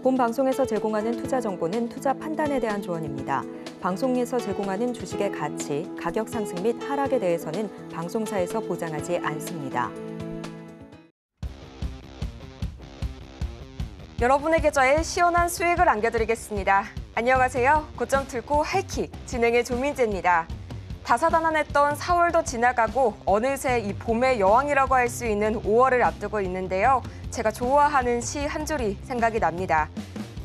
본 방송에서 제공하는 투자 정보는 투자 판단에 대한 조언입니다. 방송에서 제공하는 주식의 가치, 가격 상승 및 하락에 대해서는 방송사에서 보장하지 않습니다. 여러분의 계좌에 시원한 수익을 안겨드리겠습니다. 안녕하세요. 고점 들고 하이킥 진행의 조민재입니다. 다사다난했던 4월도 지나가고 어느새 이 봄의 여왕이라고 할 수 있는 5월을 앞두고 있는데요. 제가 좋아하는 시 한 줄이 생각이 납니다.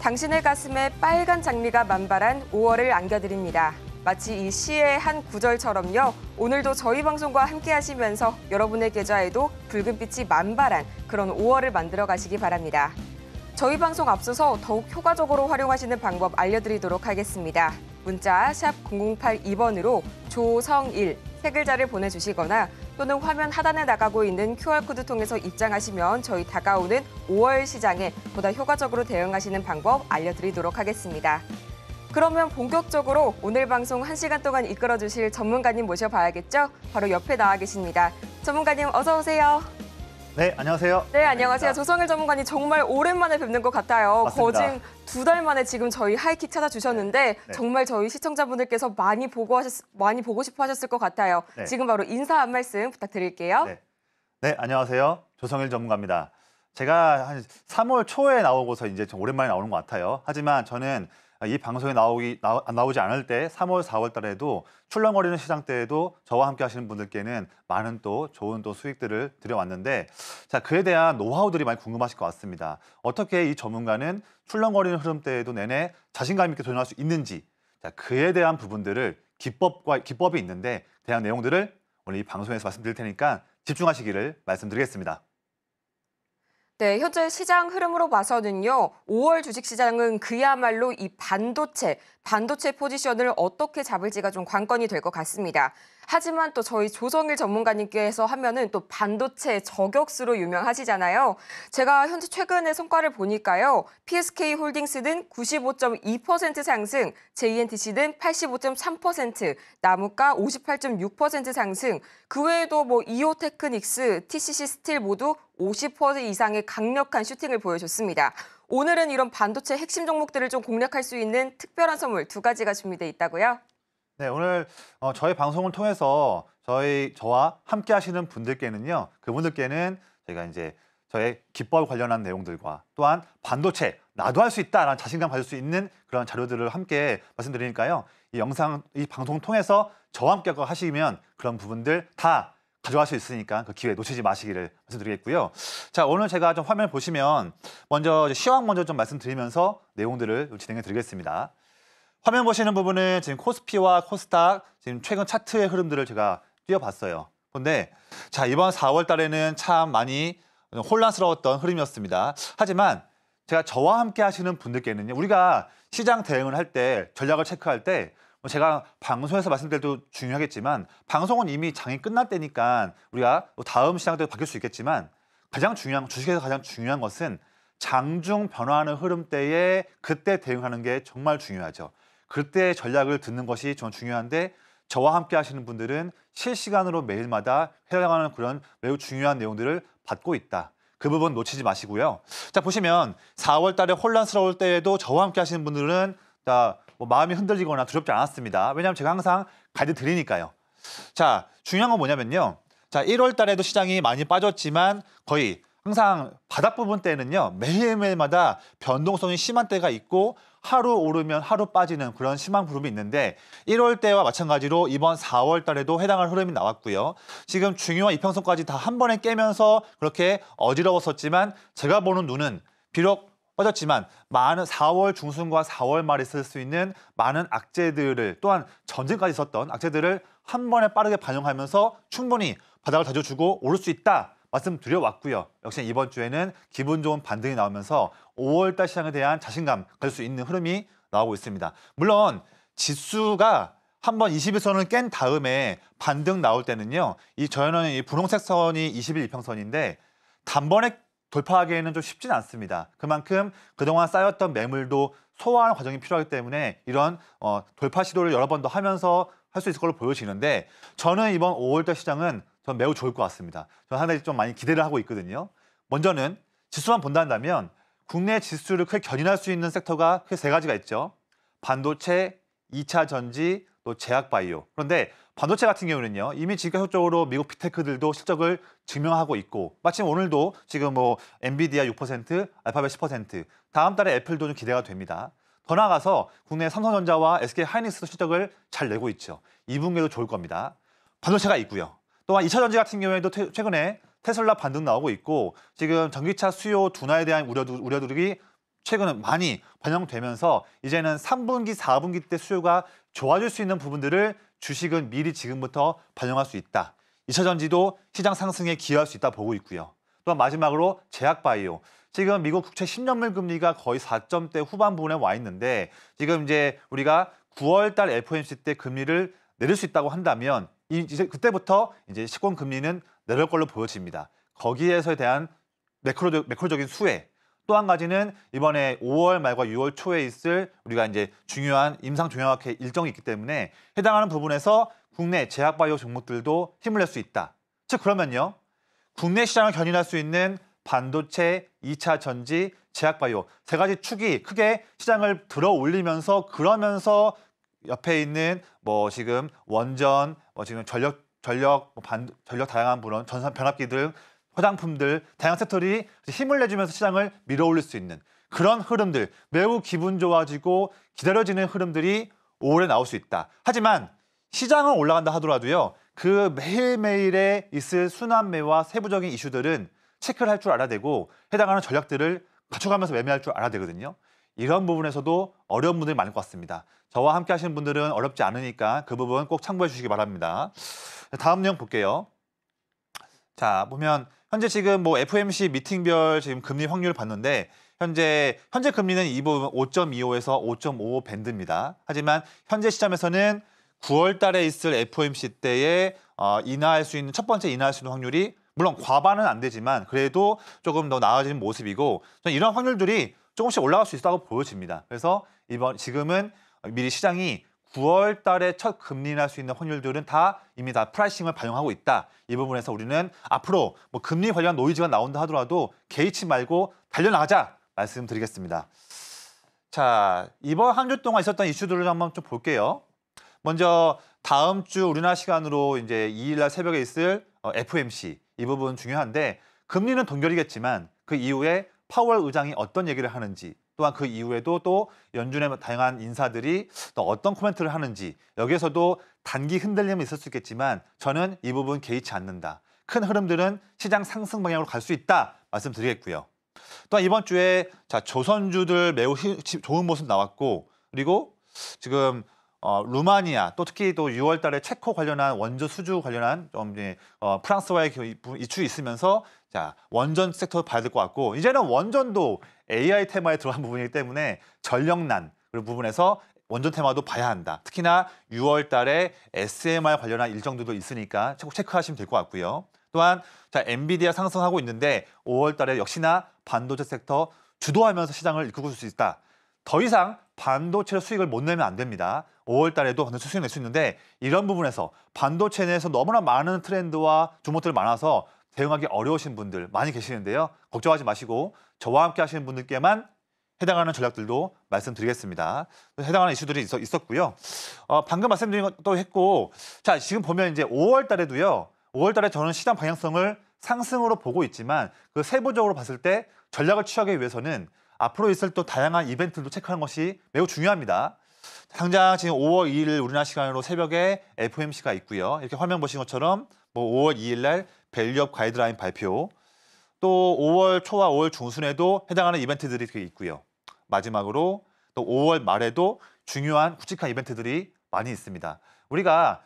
당신의 가슴에 빨간 장미가 만발한 5월을 안겨드립니다. 마치 이 시의 한 구절처럼요. 오늘도 저희 방송과 함께 하시면서 여러분의 계좌에도 붉은빛이 만발한 그런 5월을 만들어 가시기 바랍니다. 저희 방송 앞서서 더욱 효과적으로 활용하시는 방법 알려드리도록 하겠습니다. 문자 샵 0082번으로 조성일 세 글자를 보내주시거나 또는 화면 하단에 나가고 있는 QR코드 통해서 입장하시면 저희 다가오는 5월 시장에 보다 효과적으로 대응하시는 방법 알려드리도록 하겠습니다. 그러면 본격적으로 오늘 방송 1시간 동안 이끌어주실 전문가님 모셔봐야겠죠? 바로 옆에 나와 계십니다. 전문가님 어서 오세요. 네, 안녕하세요. 네, 안녕하세요. 조성일 전문가님 정말 오랜만에 뵙는 것 같아요. 맞습니다. 거진 2달 만에 지금 저희 하이킥 찾아주셨는데 네. 정말 저희 시청자분들께서 많이 보고 싶어 하셨을 것 같아요. 네. 지금 바로 인사 한 말씀 부탁드릴게요. 네, 안녕하세요. 조성일 전문가입니다. 제가 한 3월 초에 나오고서 이제 좀 오랜만에 나오는 것 같아요. 하지만 저는 이 방송에 나오지 않을 때 3월, 4월 달에도 출렁거리는 시장 때에도 저와 함께 하시는 분들께는 많은 또 좋은 또 수익들을 드려왔는데 자, 그에 대한 노하우들이 많이 궁금하실 것 같습니다. 어떻게 이 전문가는 출렁거리는 흐름 때에도 내내 자신감 있게 도전할 수 있는지 자, 그에 대한 부분들을 기법이 있는데 대한 내용들을 오늘 이 방송에서 말씀드릴 테니까 집중하시기를 말씀드리겠습니다. 네, 현재 시장 흐름으로 봐서는요. 5월 주식시장은 그야말로 이 반도체 포지션을 어떻게 잡을지가 좀 관건이 될 것 같습니다. 하지만 또 저희 조성일 전문가님께서 하면은 또 반도체 저격수로 유명하시잖아요. 제가 현재 최근의 성과를 보니까요. PSK 홀딩스는 95.2% 상승, JNTC는 85.3%, 나무가 58.6% 상승, 그 외에도 뭐 이오테크닉스, TCC 스틸 모두 50% 이상의 강력한 슈팅을 보여줬습니다. 오늘은 이런 반도체 핵심 종목들을 좀 공략할 수 있는 특별한 선물 2가지가 준비돼 있다고요? 네, 오늘 저희 방송을 통해서 저와 함께 하시는 분들께는요, 그분들께는 저희가 이제 저의 기법 관련한 내용들과 또한 반도체, 나도 할 수 있다라는 자신감 가질 수 있는 그런 자료들을 함께 말씀드리니까요, 이 방송 통해서 저와 함께 하시면 그런 부분들 다 가져갈 수 있으니까 그 기회 놓치지 마시기를 말씀드리겠고요. 자, 오늘 제가 좀 화면 보시면 먼저 시황 먼저 좀 말씀드리면서 내용들을 진행해 드리겠습니다. 화면 보시는 부분은 지금 코스피와 코스닥 지금 최근 차트의 흐름들을 제가 띄워봤어요. 그런데 자, 이번 4월 달에는 참 많이 혼란스러웠던 흐름이었습니다. 하지만 제가 저와 함께 하시는 분들께는요, 우리가 시장 대응을 할 때, 전략을 체크할 때 제가 방송에서 말씀드릴 때도 중요하겠지만 방송은 이미 장이 끝날 때니까 우리가 다음 시장 때도 바뀔 수 있겠지만 주식에서 가장 중요한 것은 장중 변화하는 흐름 때에 그때 대응하는 게 정말 중요하죠. 그때 전략을 듣는 것이 전 중요한데 저와 함께 하시는 분들은 실시간으로 매일마다 해당하는 그런 매우 중요한 내용들을 받고 있다. 그 부분 놓치지 마시고요. 자, 보시면 4월 달에 혼란스러울 때에도 저와 함께 하시는 분들은 뭐 마음이 흔들리거나 두렵지 않았습니다. 왜냐하면 제가 항상 가이드 드리니까요. 자, 중요한 건 뭐냐면요. 자, 1월 달에도 시장이 많이 빠졌지만 거의 항상 바닥 부분 때는요. 매일매일마다 변동성이 심한 때가 있고 하루 오르면 하루 빠지는 그런 심한 흐름이 있는데 1월 때와 마찬가지로 이번 4월 달에도 해당할 흐름이 나왔고요. 지금 중요한 이평선까지 다 한 번에 깨면서 그렇게 어지러웠었지만 제가 보는 눈은 비록 빠졌지만 많은 4월 중순과 4월 말에 쓸 수 있는 많은 악재들을 또한 전쟁까지 있었던 악재들을 한 번에 빠르게 반영하면서 충분히 바닥을 다져주고 오를 수 있다 말씀드려왔고요. 역시 이번 주에는 기분 좋은 반등이 나오면서 5월달 시장에 대한 자신감 가질 수 있는 흐름이 나오고 있습니다. 물론 지수가 한번 21선을 깬 다음에 반등 나올 때는요. 저희는 이 분홍색 선이 21이평선인데 단번에 돌파하기에는 좀 쉽지는 않습니다. 그만큼 그동안 쌓였던 매물도 소화하는 과정이 필요하기 때문에 이런 돌파 시도를 여러 번 더 하면서 할 수 있을 걸로 보여지는데 저는 이번 5월달 시장은 전 매우 좋을 것 같습니다. 저는 하나 좀 많이 기대를 하고 있거든요. 먼저는 지수만 본다면 국내 지수를 크게 견인할 수 있는 섹터가 크게 세 가지가 있죠. 반도체, 2차 전지, 또 제약바이오. 그런데 반도체 같은 경우는요, 이미 지금적으로 미국 빅테크들도 실적을 증명하고 있고, 마침 오늘도 지금 뭐 엔비디아 6%, 알파벳 10%, 다음 달에 애플도 좀 기대가 됩니다. 더 나아가서 국내 삼성전자와 SK하이닉스도 실적을 잘 내고 있죠. 2분기도 좋을 겁니다. 반도체가 있고요. 또한 2차 전지 같은 경우에도 최근에 테슬라 반등 나오고 있고, 지금 전기차 수요 둔화에 대한 우려들이 최근에 많이 반영되면서 이제는 3분기, 4분기 때 수요가 좋아질 수 있는 부분들을 주식은 미리 지금부터 반영할 수 있다. 2차 전지도 시장 상승에 기여할 수 있다 보고 있고요. 또한 마지막으로 제약바이오. 지금 미국 국채 10년물 금리가 거의 4점대 후반 부분에 와 있는데, 지금 이제 우리가 9월 달 FOMC 때 금리를 내릴 수 있다고 한다면 이제 그때부터 이제 시권 금리는 내릴 걸로 보여집니다. 거기에서에 대한 매크로적인 수혜. 또 한 가지는 이번에 5월 말과 6월 초에 있을 우리가 이제 중요한 임상종양학회 일정이 있기 때문에 해당하는 부분에서 국내 제약바이오 종목들도 힘을 낼 수 있다. 즉 그러면요, 국내 시장을 견인할 수 있는 반도체, 2차 전지, 제약바이오 세 가지 축이 크게 시장을 들어 올리면서, 그러면서 옆에 있는 뭐 지금 원전, 뭐 지금 전력 다양한 물론 전산 변압기들, 화장품들, 다양한 섹터들이 힘을 내주면서 시장을 밀어올릴 수 있는 그런 흐름들, 매우 기분 좋아지고 기다려지는 흐름들이 5월에 나올 수 있다. 하지만 시장은 올라간다 하더라도요, 그 매일매일에 있을 순환매와 세부적인 이슈들은 체크를 할 줄 알아야 되고, 해당하는 전략들을 갖춰가면서 매매할 줄 알아야 되거든요. 이런 부분에서도 어려운 분들이 많을 것 같습니다. 저와 함께 하시는 분들은 어렵지 않으니까 그 부분 꼭 참고해 주시기 바랍니다. 다음 내용 볼게요. 자, 보면 현재 지금 뭐 FOMC 미팅별 지금 금리 확률을 봤는데, 현재 금리는 이 부분 5.25에서 5.55 밴드입니다. 하지만 현재 시점에서는 9월 달에 있을 FOMC 때에 인하할 수 있는 첫 번째 인하할 수 있는 확률이, 물론 과반은 안 되지만 그래도 조금 더 나아지는 모습이고, 저는 이런 확률들이 조금씩 올라갈 수 있다고 보여집니다. 그래서 지금은 미리 시장이 9월 달에 첫 금리 인하할 수 있는 확률들은 다 이미 다 프라이싱을 반영하고 있다. 이 부분에서 우리는 앞으로 뭐 금리 관련 노이즈가 나온다 하더라도 개의치 말고 달려나가자 말씀드리겠습니다. 자, 이번 한 주 동안 있었던 이슈들을 한번 좀 볼게요. 먼저 다음 주 우리나라 시간으로 이제 2일 날 새벽에 있을 FOMC, 이 부분 중요한데, 금리는 동결이겠지만 그 이후에 파월 의장이 어떤 얘기를 하는지, 또한 그 이후에도 또 연준의 다양한 인사들이 또 어떤 코멘트를 하는지, 여기에서도 단기 흔들림은 있을 수 있겠지만 저는 이 부분 개의치 않는다. 큰 흐름들은 시장 상승 방향으로 갈 수 있다 말씀드리겠고요. 또한 이번 주에 조선주들 매우 좋은 모습 나왔고, 그리고 지금 루마니아, 또 특히 또 6월 달에 체코 관련한 원전 수주 관련한 좀 프랑스와의 이슈 있으면서 원전 섹터 봐야 될 것 같고, 이제는 원전도 AI 테마에 들어간 부분이기 때문에 전력난 그런 부분에서 원전 테마도 봐야 한다. 특히나 6월 달에 SMR 관련한 일정들도 있으니까 꼭 체크하시면 될 것 같고요. 또한 엔비디아 상승하고 있는데 5월 달에 역시나 반도체 섹터 주도하면서 시장을 이끌고 수 있다. 더 이상 반도체 수익을 못 내면 안 됩니다. 5월 달에도 반도체 수익을 낼 수 있는데, 이런 부분에서 반도체 내에서 너무나 많은 트렌드와 종목들이 많아서 대응하기 어려우신 분들 많이 계시는데요. 걱정하지 마시고 저와 함께 하시는 분들께만 해당하는 전략들도 말씀드리겠습니다. 해당하는 이슈들이 있었고요. 방금 말씀드린 것도 했고, 자, 지금 보면 이제 5월 달에도요. 5월 달에 저는 시장 방향성을 상승으로 보고 있지만, 그 세부적으로 봤을 때 전략을 취하기 위해서는 앞으로 있을 또 다양한 이벤트도 체크하는 것이 매우 중요합니다. 당장 지금 5월 2일 우리나라 시간으로 새벽에 FOMC가 있고요. 이렇게 화면 보신 것처럼 뭐 5월 2일 날 밸류업 가이드라인 발표, 또 5월 초와 5월 중순에도 해당하는 이벤트들이 있고요. 마지막으로 또 5월 말에도 중요한 굵직한 이벤트들이 많이 있습니다. 우리가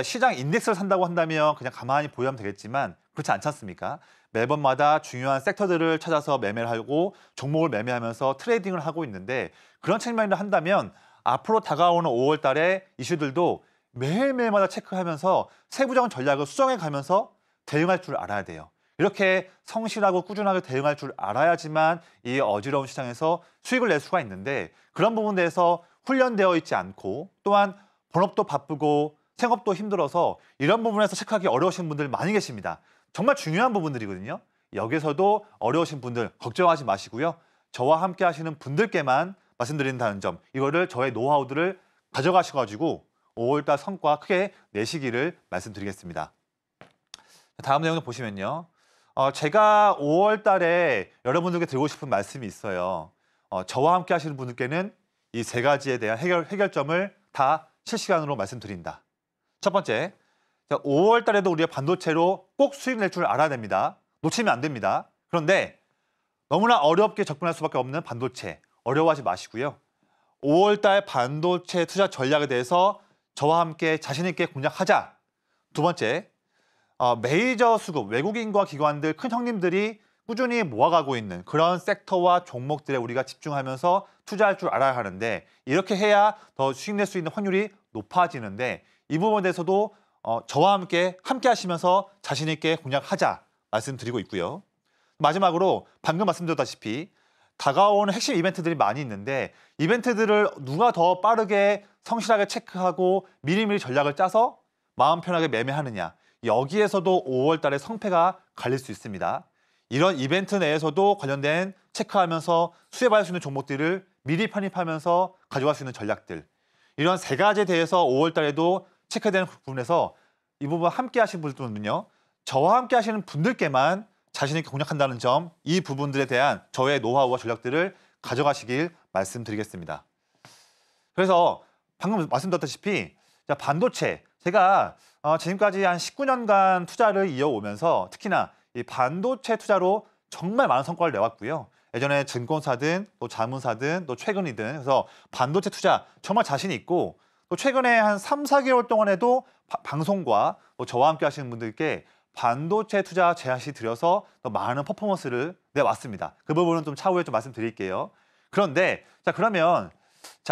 시장 인덱스를 산다고 한다면 그냥 가만히 보유하면 되겠지만 그렇지 않지 않습니까? 매번마다 중요한 섹터들을 찾아서 매매를 하고 종목을 매매하면서 트레이딩을 하고 있는데, 그런 측면을 한다면 앞으로 다가오는 5월 달에 이슈들도 매일매일마다 체크하면서 세부적인 전략을 수정해 가면서 대응할 줄 알아야 돼요. 이렇게 성실하고 꾸준하게 대응할 줄 알아야지만 이 어지러운 시장에서 수익을 낼 수가 있는데, 그런 부분에 대해서 훈련되어 있지 않고, 또한 본업도 바쁘고 생업도 힘들어서 이런 부분에서 체크하기 어려우신 분들 많이 계십니다. 정말 중요한 부분들이거든요. 여기서도 어려우신 분들 걱정하지 마시고요. 저와 함께 하시는 분들께만 말씀드린다는 점, 이거를 저의 노하우들을 가져가셔가지고 5월달 성과 크게 내시기를 말씀드리겠습니다. 다음 내용을 보시면요. 제가 5월달에 여러분들께 드리고 싶은 말씀이 있어요. 저와 함께 하시는 분들께는 이 세 가지에 대한 해결점을 다 실시간으로 말씀드린다. 첫 번째, 5월달에도 우리가 반도체로 꼭 수익 낼 줄 알아야 됩니다. 놓치면 안 됩니다. 그런데 너무나 어렵게 접근할 수밖에 없는 반도체, 어려워하지 마시고요. 5월달 반도체 투자 전략에 대해서 저와 함께 자신 있게 공략하자. 두 번째, 메이저 수급, 외국인과 기관들, 큰 형님들이 꾸준히 모아가고 있는 그런 섹터와 종목들에 우리가 집중하면서 투자할 줄 알아야 하는데, 이렇게 해야 더 수익 낼 수 있는 확률이 높아지는데, 이 부분에 대해서도 저와 함께 하시면서 자신 있게 공략하자 말씀드리고 있고요. 마지막으로 방금 말씀드렸다시피 다가오는 핵심 이벤트들이 많이 있는데, 이벤트들을 누가 더 빠르게 성실하게 체크하고 미리미리 전략을 짜서 마음 편하게 매매하느냐, 여기에서도 5월 달에 성패가 갈릴 수 있습니다. 이런 이벤트 내에서도 관련된 체크하면서 수혜받을 수 있는 종목들을 미리 편입하면서 가져갈 수 있는 전략들, 이런 세 가지에 대해서 5월 달에도 체크되는 부분에서 이 부분 함께 하신 분들은요, 저와 함께 하시는 분들께만 자신 있게 공략한다는 점, 이 부분들에 대한 저의 노하우와 전략들을 가져가시길 말씀드리겠습니다. 그래서 방금 말씀드렸다시피 반도체, 제가 지금까지 한 19년간 투자를 이어오면서 특히나 이 반도체 투자로 정말 많은 성과를 내왔고요. 예전에 증권사든 또 자문사든 또 최근이든, 그래서 반도체 투자 정말 자신 있고, 또 최근에 한 3, 4개월 동안에도 방송과 또 저와 함께 하시는 분들께 반도체 투자 제안시 드려서 더 많은 퍼포먼스를 내왔습니다. 그 부분은 좀 차후에 좀 말씀드릴게요. 그런데 그러면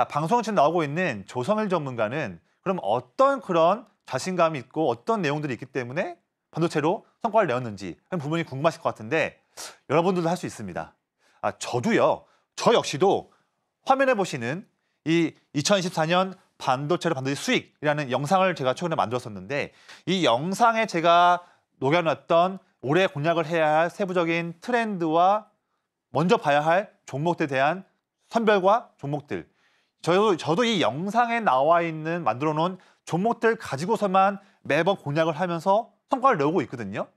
방송에 지금 나오고 있는 조성일 전문가는 그럼 어떤 그런 자신감이 있고 어떤 내용들이 있기 때문에 반도체로 성과를 내었는지 하는 부분이 궁금하실 것 같은데, 여러분들도 할 수 있습니다. 저도요. 저 역시도 화면에 보시는 이 2024년 반도체로 반도체 수익이라는 영상을 제가 최근에 만들었었는데, 이 영상에 제가 녹여놨던 올해 공략을 해야 할 세부적인 트렌드와 먼저 봐야 할 종목들에 대한 선별과 종목들, 저도 이 영상에 나와 있는 만들어 놓은 종목들 가지고서만 매번 공략을 하면서 성과를 내고 있거든요.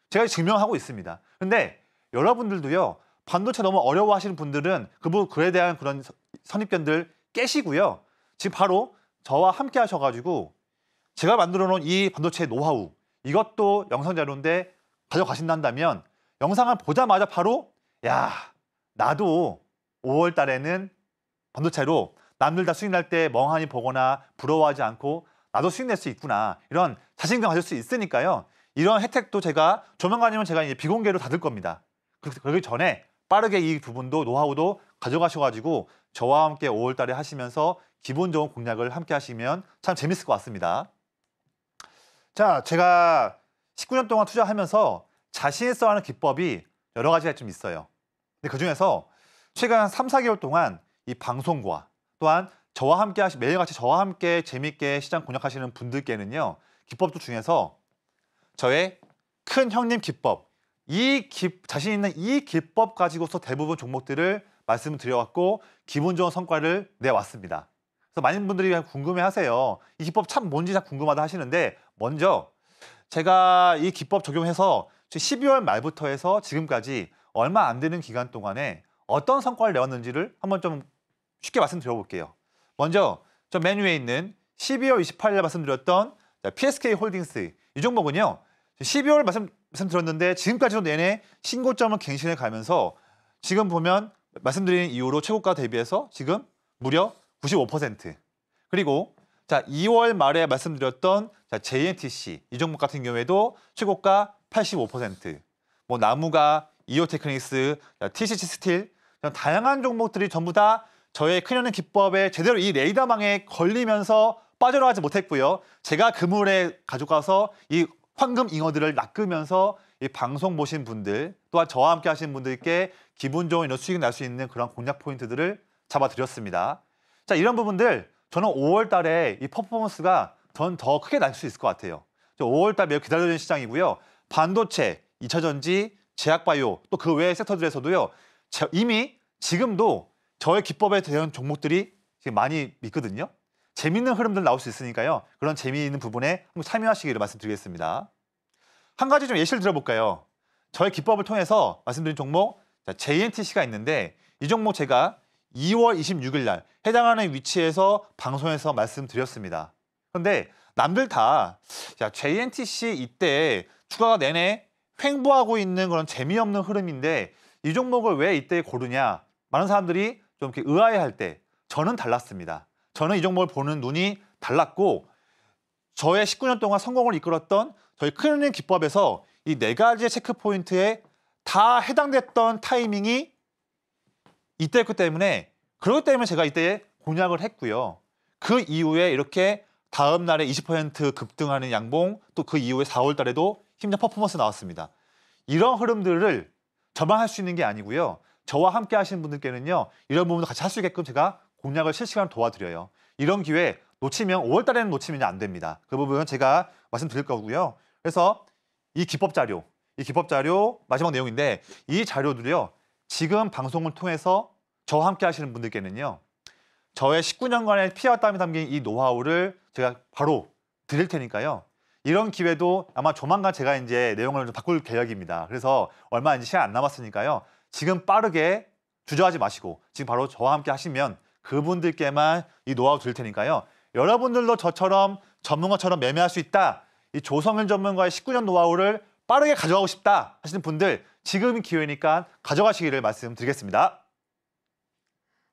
제가 증명하고 있습니다. 근데 여러분들도요, 반도체 너무 어려워하시는 분들은 그에 대한 그런 선입견들 깨시고요. 지금 바로 저와 함께 하셔가지고 제가 만들어 놓은 이 반도체 노하우, 이것도 영상 자료인데 가져가신다면 영상을 보자마자 바로 나도 5월 달에는 반도체로 남들 다 수익 날 때 멍하니 보거나 부러워하지 않고 나도 수익 낼 수 있구나, 이런 자신감 가질 수 있으니까요. 이런 혜택도 제가 조만간이면 제가 이제 비공개로 닫을 겁니다. 그러기 전에 빠르게 이 부분도 노하우도 가져가셔가지고 저와 함께 5월 달에 하시면서 기본 좋은 공략을 함께 하시면 참 재밌을 것 같습니다. 제가 19년 동안 투자하면서 자신 있어 하는 기법이 여러 가지가 좀 있어요. 근데 그중에서 최근 한 3, 4개월 동안 이 방송과 또한 저와 함께 매일같이 저와 함께 재밌게 시장 공략하시는 분들께는요, 기법들 중에서 저의 큰 형님 기법, 자신 있는 이 기법 가지고서 대부분 종목들을 말씀을 드려왔고 기분 좋은 성과를 내왔습니다. 그래서 많은 분들이 궁금해하세요. 이 기법 참 뭔지 참 궁금하다 하시는데, 먼저 제가 이 기법 적용해서 12월 말부터 해서 지금까지 얼마 안 되는 기간 동안에 어떤 성과를 내왔는지를 한번 좀 쉽게 말씀드려볼게요. 먼저 저 맨 위에 있는 12월 28일 말씀드렸던 PSK 홀딩스, 이 종목은요, 12월 말씀드렸는데 지금까지도 내내 신고점을 갱신해 가면서 지금 보면 말씀드린 이후로 최고가 대비해서 지금 무려 95%. 그리고 2월 말에 말씀드렸던 JNTC, 이 종목 같은 경우에도 최고가 85%. 나무가, 이오테크닉스, TCC 스틸, 다양한 종목들이 전부 다 저의 큰형님 기법에 제대로 이 레이더망에 걸리면서 빠져나가지 못했고요. 제가 그물에 가져가서 이 황금 잉어들을 낚으면서 이 방송 보신 분들, 또한 저와 함께 하시는 분들께 기분 좋은 이런 수익이 날 수 있는 그런 공략 포인트들을 잡아드렸습니다. 이런 부분들 저는 5월 달에 이 퍼포먼스가 전 더 크게 날 수 있을 것 같아요. 5월 달 매우 기다려지는 시장이고요. 반도체, 2차전지, 제약바이오, 또 그 외의 섹터들에서도요, 이미 지금도 저의 기법에 대한 종목들이 지금 많이 있거든요. 재미있는 흐름들 나올 수 있으니까요. 그런 재미있는 부분에 한번 참여하시기를 말씀드리겠습니다. 한 가지 좀 예시를 들어볼까요? 저의 기법을 통해서 말씀드린 종목 JNTC가 있는데 이 종목 제가 2월 26일 날 해당하는 위치에서 방송에서 말씀드렸습니다. 그런데 남들 다 JNTC 이때 주가가 내내 횡보하고 있는 그런 재미없는 흐름인데 이 종목을 왜 이때 고르냐? 많은 사람들이 좀 이렇게 의아해할 때 저는 달랐습니다. 저는 이 종목을 보는 눈이 달랐고 저의 19년 동안 성공을 이끌었던 저희 큰형님 기법에서 이 4가지의 체크 포인트에 다 해당됐던 타이밍이 이때였기 때문에 그렇기 때문에 제가 이때 공략을 했고요. 그 이후에 이렇게 다음 날에 20% 급등하는 양봉 또 그 이후에 4월 달에도 힘찬 퍼포먼스 나왔습니다. 이런 흐름들을 저만 할 수 있는 게 아니고요. 저와 함께 하시는 분들께는요. 이런 부분도 같이 할 수 있게끔 제가 공략을 실시간 도와드려요. 이런 기회 놓치면 5월 달에는 놓치면 안 됩니다. 그 부분은 제가 말씀드릴 거고요. 그래서 이 기법 자료 마지막 내용인데 이 자료들이요. 지금 방송을 통해서 저와 함께 하시는 분들께는요. 저의 19년간의 피와 땀이 담긴 이 노하우를 제가 바로 드릴 테니까요. 이런 기회도 아마 조만간 제가 이제 내용을 좀 바꿀 계획입니다. 그래서 얼마 이제 시간 안 남았으니까요. 지금 빠르게 주저하지 마시고 지금 바로 저와 함께 하시면 그분들께만 이 노하우 드릴 테니까요. 여러분들도 저처럼 전문가처럼 매매할 수 있다. 이 조성현 전문가의 19년 노하우를 빠르게 가져가고 싶다 하시는 분들 지금 기회니까 가져가시기를 말씀드리겠습니다.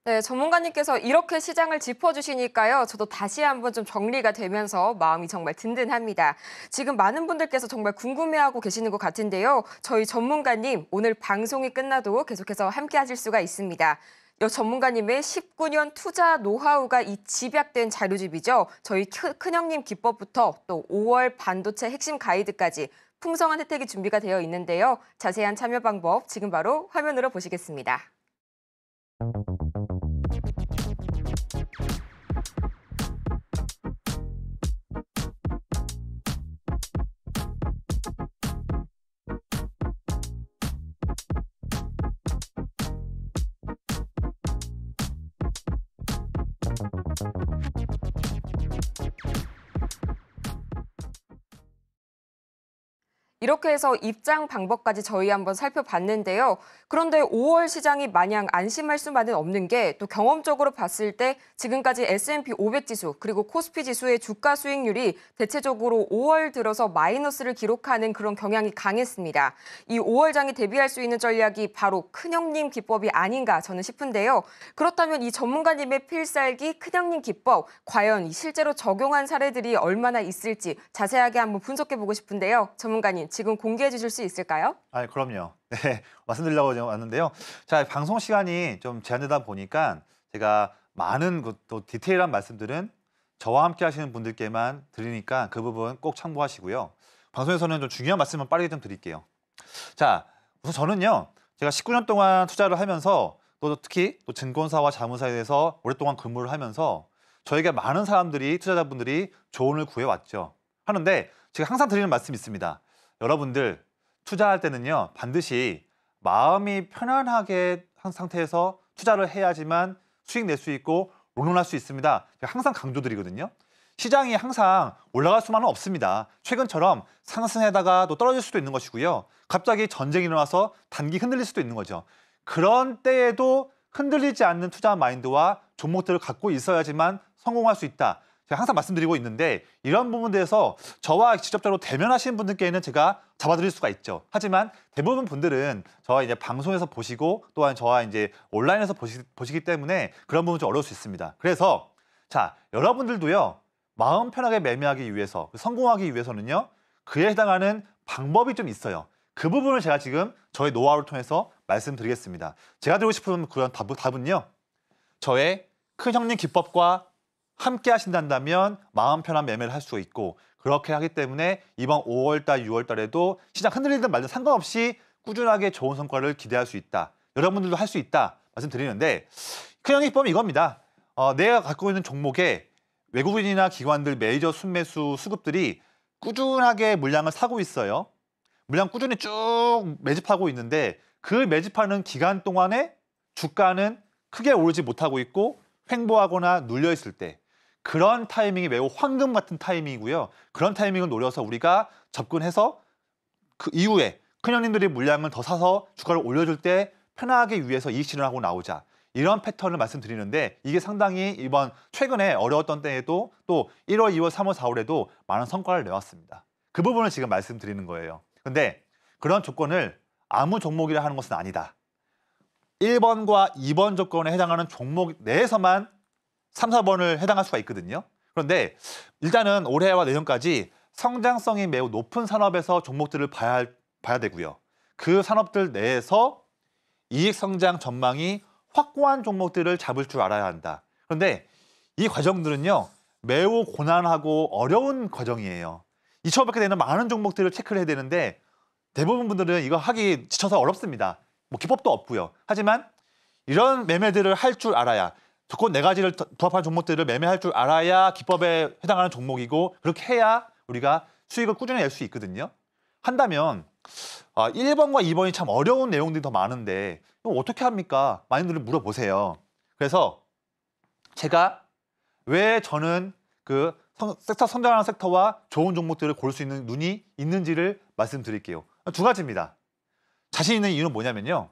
네, 전문가님께서 이렇게 시장을 짚어주시니까요. 저도 다시 한번 좀 정리가 되면서 마음이 정말 든든합니다. 지금 많은 분들께서 정말 궁금해하고 계시는 것 같은데요. 저희 전문가님 오늘 방송이 끝나도 계속해서 함께 하실 수가 있습니다. 이 전문가님의 19년 투자 노하우가 이 집약된 자료집이죠. 저희 큰형님 기법부터 또 5월 반도체 핵심 가이드까지 풍성한 혜택이 준비가 되어 있는데요. 자세한 참여 방법 지금 바로 화면으로 보시겠습니다. 이렇게 해서 입장 방법까지 저희 한번 살펴봤는데요. 그런데 5월 시장이 마냥 안심할 수만은 없는 게 또 경험적으로 봤을 때 지금까지 S&P 500 지수 그리고 코스피 지수의 주가 수익률이 대체적으로 5월 들어서 마이너스를 기록하는 그런 경향이 강했습니다. 이 5월 장에 대비할 수 있는 전략이 바로 큰형님 기법이 아닌가 저는 싶은데요. 그렇다면 이 전문가님의 필살기 큰형님 기법 과연 실제로 적용한 사례들이 얼마나 있을지 자세하게 한번 분석해보고 싶은데요. 전문가님 지금 공개해 주실 수 있을까요? 아, 그럼요. 네, 말씀드리려고 왔는데요. 자, 방송 시간이 좀 제한되다 보니까 제가 많은 또 디테일한 말씀들은 저와 함께 하시는 분들께만 드리니까 그 부분 꼭 참고하시고요. 방송에서는 좀 중요한 말씀만 빠르게 좀 드릴게요. 자, 우선 저는요. 제가 19년 동안 투자를 하면서 또 특히 또 증권사와 자문사에 대해서 오랫동안 근무를 하면서 저에게 많은 사람들이 투자자분들이 조언을 구해왔죠. 하는데 제가 항상 드리는 말씀이 있습니다. 여러분들 투자할 때는요. 반드시 마음이 편안하게 한 상태에서 투자를 해야지만 수익 낼 수 있고 롱런할 수 있습니다. 제가 항상 강조드리거든요. 시장이 항상 올라갈 수만은 없습니다. 최근처럼 상승하다가 또 떨어질 수도 있는 것이고요. 갑자기 전쟁이 일어나서 단기 흔들릴 수도 있는 거죠. 그런 때에도 흔들리지 않는 투자 마인드와 종목들을 갖고 있어야지만 성공할 수 있다. 제가 항상 말씀드리고 있는데 이런 부분에서 저와 직접적으로 대면하시는 분들께는 제가 잡아드릴 수가 있죠. 하지만 대부분 분들은 저와 이제 방송에서 보시고 또한 저와 이제 온라인에서 보시기 때문에 그런 부분 좀 어려울 수 있습니다. 그래서 자, 여러분들도요. 마음 편하게 매매하기 위해서 성공하기 위해서는요. 그에 해당하는 방법이 좀 있어요. 그 부분을 제가 지금 저의 노하우를 통해서 말씀드리겠습니다. 제가 드리고 싶은 그런 답은요. 저의 큰형님 기법과 함께 하신다면 마음 편한 매매를 할 수 있고 그렇게 하기 때문에 이번 5월달, 6월달에도 시장 흔들리든 말든 상관없이 꾸준하게 좋은 성과를 기대할 수 있다. 여러분들도 할 수 있다 말씀드리는데 큰형님 기법은 이겁니다. 내가 갖고 있는 종목에 외국인이나 기관들 메이저 순매수 수급들이 꾸준하게 물량을 사고 있어요. 물량 꾸준히 쭉 매집하고 있는데 그 매집하는 기간 동안에 주가는 크게 오르지 못하고 있고 횡보하거나 눌려 있을 때 그런 타이밍이 매우 황금 같은 타이밍이고요. 그런 타이밍을 노려서 우리가 접근해서 그 이후에 큰형님들이 물량을 더 사서 주가를 올려줄 때 편하게 위에서 이익 실현하고 나오자. 이런 패턴을 말씀드리는데 이게 상당히 이번 최근에 어려웠던 때에도 또 1월, 2월, 3월, 4월에도 많은 성과를 내왔습니다. 그 부분을 지금 말씀드리는 거예요. 근데 그런 조건을 아무 종목이라 하는 것은 아니다. 1번과 2번 조건에 해당하는 종목 내에서만 3, 4번을 해당할 수가 있거든요. 그런데 일단은 올해와 내년까지 성장성이 매우 높은 산업에서 종목들을 봐야 되고요. 그 산업들 내에서 이익 성장 전망이 확고한 종목들을 잡을 줄 알아야 한다. 그런데 이 과정들은요. 매우 고난하고 어려운 과정이에요. 2초밖에 되는 많은 종목들을 체크를 해야 되는데 대부분 분들은 이거 하기 지쳐서 어렵습니다. 뭐 기법도 없고요. 하지만 이런 매매들을 할 줄 알아야 조건 4가지를 부합한 종목들을 매매할 줄 알아야 기법에 해당하는 종목이고 그렇게 해야 우리가 수익을 꾸준히 낼 수 있거든요. 한다면 1번과 2번이 참 어려운 내용들이 더 많은데 이거 어떻게 합니까? 많이들 물어보세요. 그래서 제가 왜 저는 그 섹터 성장하는 섹터와 좋은 종목들을 고를 수 있는 눈이 있는지를 말씀드릴게요. 2가지입니다. 자신 있는 이유는 뭐냐면요.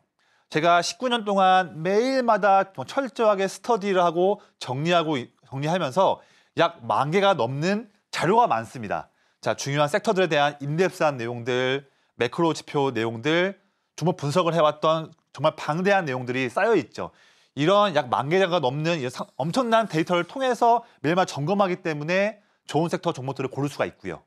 제가 19년 동안 매일마다 철저하게 스터디를 하고 정리하면서 약 10,000개가 넘는 자료가 많습니다. 자, 중요한 섹터들에 대한 인덱스한 내용들, 매크로 지표 내용들, 종목 분석을 해왔던 정말 방대한 내용들이 쌓여 있죠. 이런 약 10,000개가 넘는 엄청난 데이터를 통해서 매일마다 점검하기 때문에 좋은 섹터 종목들을 고를 수가 있고요.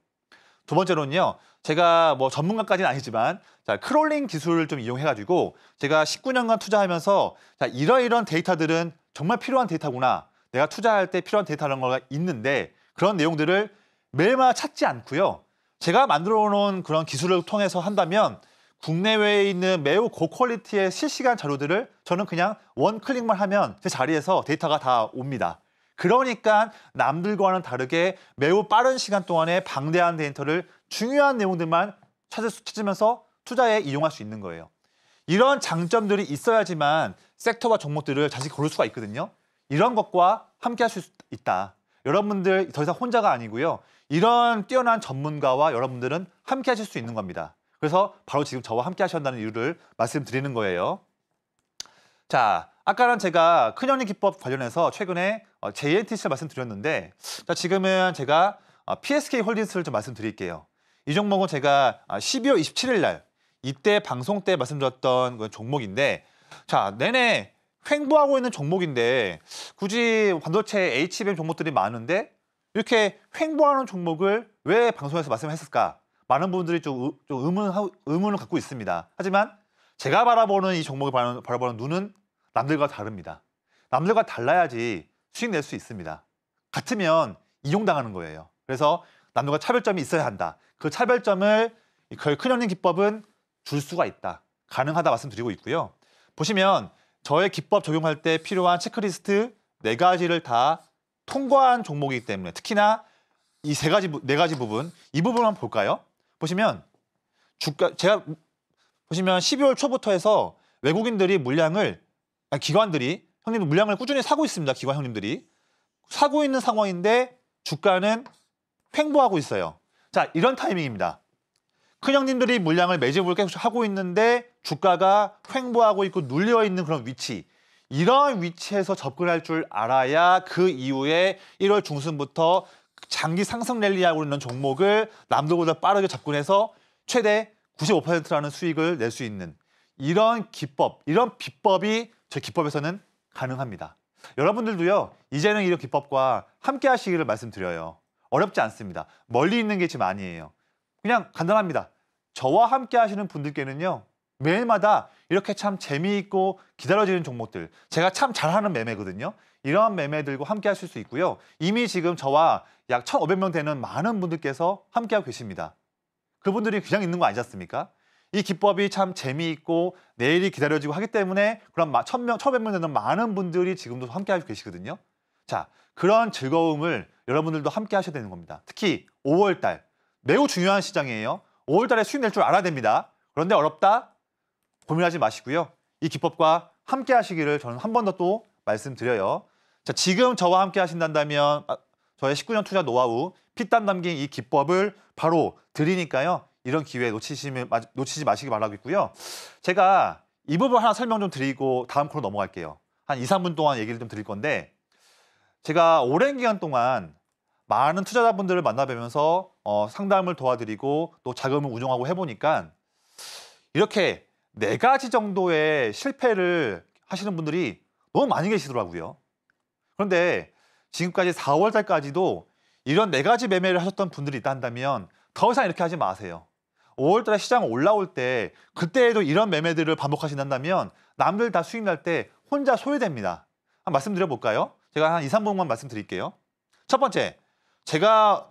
2번째로는요. 제가 뭐 전문가까지는 아니지만 크롤링 기술을 좀 이용해가지고 제가 19년간 투자하면서 이러이런 데이터들은 정말 필요한 데이터구나. 내가 투자할 때 필요한 데이터라는 거가 있는데 그런 내용들을 매일마다 찾지 않고요. 제가 만들어 놓은 그런 기술을 통해서 한다면 국내외에 있는 매우 고퀄리티의 실시간 자료들을 저는 그냥 원클릭만 하면 제 자리에서 데이터가 다 옵니다. 그러니까 남들과는 다르게 매우 빠른 시간 동안에 방대한 데이터를 중요한 내용들만 찾으면서 투자에 이용할 수 있는 거예요. 이런 장점들이 있어야지만 섹터와 종목들을 자식 고를 수가 있거든요. 이런 것과 함께 할 수 있다. 여러분들 더 이상 혼자가 아니고요. 이런 뛰어난 전문가와 여러분들은 함께 하실 수 있는 겁니다. 그래서 바로 지금 저와 함께 하신다는 이유를 말씀드리는 거예요. 자, 아까는 제가 큰형님 기법 관련해서 최근에 JNTC를 말씀드렸는데 자, 지금은 제가 PSK 홀딩스를 좀 말씀드릴게요. 이 종목은 제가 12월 27일 날 이때 방송 때 말씀드렸던 그 종목인데 자, 내내 횡보하고 있는 종목인데 굳이 반도체 HBM 종목들이 많은데 이렇게 횡보하는 종목을 왜 방송에서 말씀했을까? 많은 분들이 좀 의문을 갖고 있습니다. 하지만 제가 바라보는 이 종목을 바라보는 눈은 남들과 다릅니다. 남들과 달라야지 수익 낼 수 있습니다. 같으면 이용당하는 거예요. 그래서 남들과 차별점이 있어야 한다. 그 차별점을 큰형님 기법은 줄 수가 있다. 가능하다 말씀드리고 있고요. 보시면 저의 기법 적용할 때 필요한 체크리스트 4가지를 다 통과한 종목이기 때문에 특히나 이 4가지 부분, 이 부분 한번 볼까요? 보시면 제가 보시면 12월 초부터 해서 외국인들이 기관들이 형님 물량을 꾸준히 사고 있습니다. 기관 형님들이 사고 있는 상황인데 주가는 횡보하고 있어요. 자, 이런 타이밍입니다. 큰 형님들이 물량을 매집을 계속 하고 있는데 주가가 횡보하고 있고 눌려 있는 그런 위치. 이런 위치에서 접근할 줄 알아야 그 이후에 1월 중순부터 장기 상승 랠리하고 있는 종목을 남들보다 빠르게 접근해서 최대 95%라는 수익을 낼 수 있는 이런 기법, 이런 비법이 제 기법에서는 가능합니다. 여러분들도요, 이제는 이런 기법과 함께 하시기를 말씀드려요. 어렵지 않습니다. 멀리 있는 게 지금 아니에요. 그냥 간단합니다. 저와 함께 하시는 분들께는요, 매일마다 이렇게 참 재미있고 기다려지는 종목들, 제가 참 잘하는 매매거든요. 이런 매매들과 함께 하실 수 있고요. 이미 지금 저와 약 1,500명 되는 많은 분들께서 함께하고 계십니다. 그분들이 그냥 있는 거 아니지 않습니까? 이 기법이 참 재미있고 내일이 기다려지고 하기 때문에 그런 1,000명, 1,500명 되는 많은 분들이 지금도 함께하고 계시거든요. 자, 그런 즐거움을 여러분들도 함께 하셔야 되는 겁니다. 특히 5월 달, 매우 중요한 시장이에요. 5월 달에 수익 낼 줄 알아야 됩니다. 그런데 어렵다? 고민하지 마시고요. 이 기법과 함께 하시기를 저는 한 번 더 또 말씀드려요. 자, 지금 저와 함께 하신다면 저의 19년 투자 노하우, 피땀 담긴 이 기법을 바로 드리니까요. 이런 기회 놓치지 마시기 바라겠고요. 제가 이 부분 하나 설명 좀 드리고 다음 코너 넘어갈게요. 한 2, 3분 동안 얘기를 좀 드릴 건데 제가 오랜 기간 동안 많은 투자자분들을 만나뵈면서 상담을 도와드리고 또 자금을 운용하고 해보니까 이렇게 4가지 정도의 실패를 하시는 분들이 너무 많이 계시더라고요. 그런데 지금까지 4월 달까지도 이런 4가지 매매를 하셨던 분들이 있다 한다면 더 이상 이렇게 하지 마세요. 5월 달에 시장 올라올 때 그때에도 이런 매매들을 반복하신다면 남들 다 수익 날 때 혼자 소외됩니다. 한번 말씀드려 볼까요? 제가 한 2, 3분만 말씀드릴게요. 첫 번째, 제가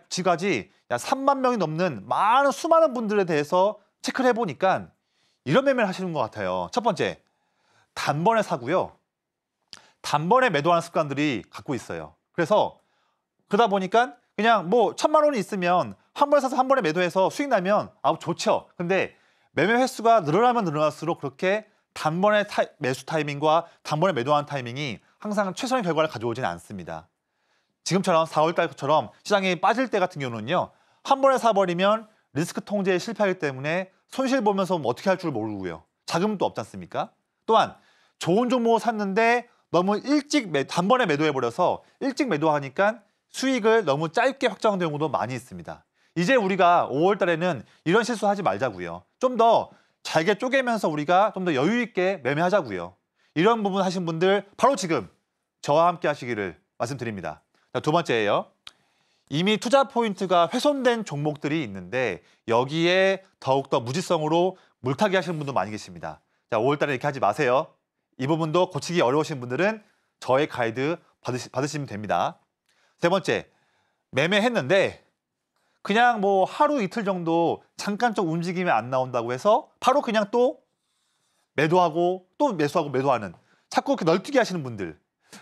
지금까지 약 3만 명이 넘는 수많은 분들에 대해서 체크를 해보니까 이런 매매를 하시는 것 같아요. 첫 번째, 단번에 사고요. 단번에 매도하는 습관들이 갖고 있어요. 그래서 그러다 보니까 그냥 뭐 1,000만 원이 있으면 한 번에 사서 한 번에 매도해서 수익 나면 좋죠. 근데 매매 횟수가 늘어나면 늘어날수록 그렇게 단번에 매수 타이밍과 단번에 매도하는 타이밍이 항상 최선의 결과를 가져오지는 않습니다. 지금처럼 4월 달처럼 시장이 빠질 때 같은 경우는요. 한 번에 사버리면 리스크 통제에 실패하기 때문에 손실 보면서 어떻게 할 줄 모르고요. 자금도 없지 않습니까? 또한 좋은 종목을 샀는데 너무 일찍 단번에 매도해버려서 일찍 매도하니까 수익을 너무 짧게 확정된 경우도 많이 있습니다. 이제 우리가 5월 달에는 이런 실수하지 말자고요. 좀 더 잘게 쪼개면서 우리가 좀 더 여유 있게 매매하자고요. 이런 부분 하신 분들 바로 지금 저와 함께 하시기를 말씀드립니다. 자, 두 번째예요. 이미 투자 포인트가 훼손된 종목들이 있는데 여기에 더욱더 무지성으로 물타기 하시는 분도 많이 계십니다. 자, 5월 달에 이렇게 하지 마세요. 이 부분도 고치기 어려우신 분들은 저의 가이드 받으시면 됩니다. 세 번째, 매매했는데 그냥 뭐 하루 이틀 정도 잠깐 좀 움직임이 안 나온다고 해서 바로 그냥 또 매도하고 또 매수하고 매도하는 자꾸 널뛰기 하시는 분들,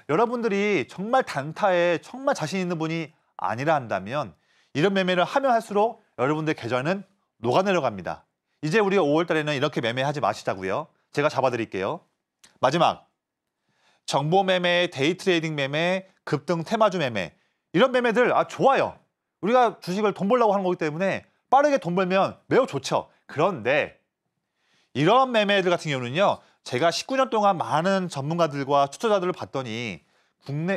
여러분들이 정말 단타에 정말 자신 있는 분이 아니라 한다면 이런 매매를 하면 할수록 여러분들 계좌는 녹아내려갑니다. 이제 우리가 5월 달에는 이렇게 매매하지 마시자고요. 제가 잡아드릴게요. 마지막, 정보 매매, 데이 트레이딩 매매, 급등 테마주 매매, 이런 매매들 좋아요. 우리가 주식을 돈 벌려고 하는 거기 때문에 빠르게 돈 벌면 매우 좋죠. 그런데 이런 매매들 같은 경우는요. 제가 19년 동안 많은 전문가들과 투자자들을 봤더니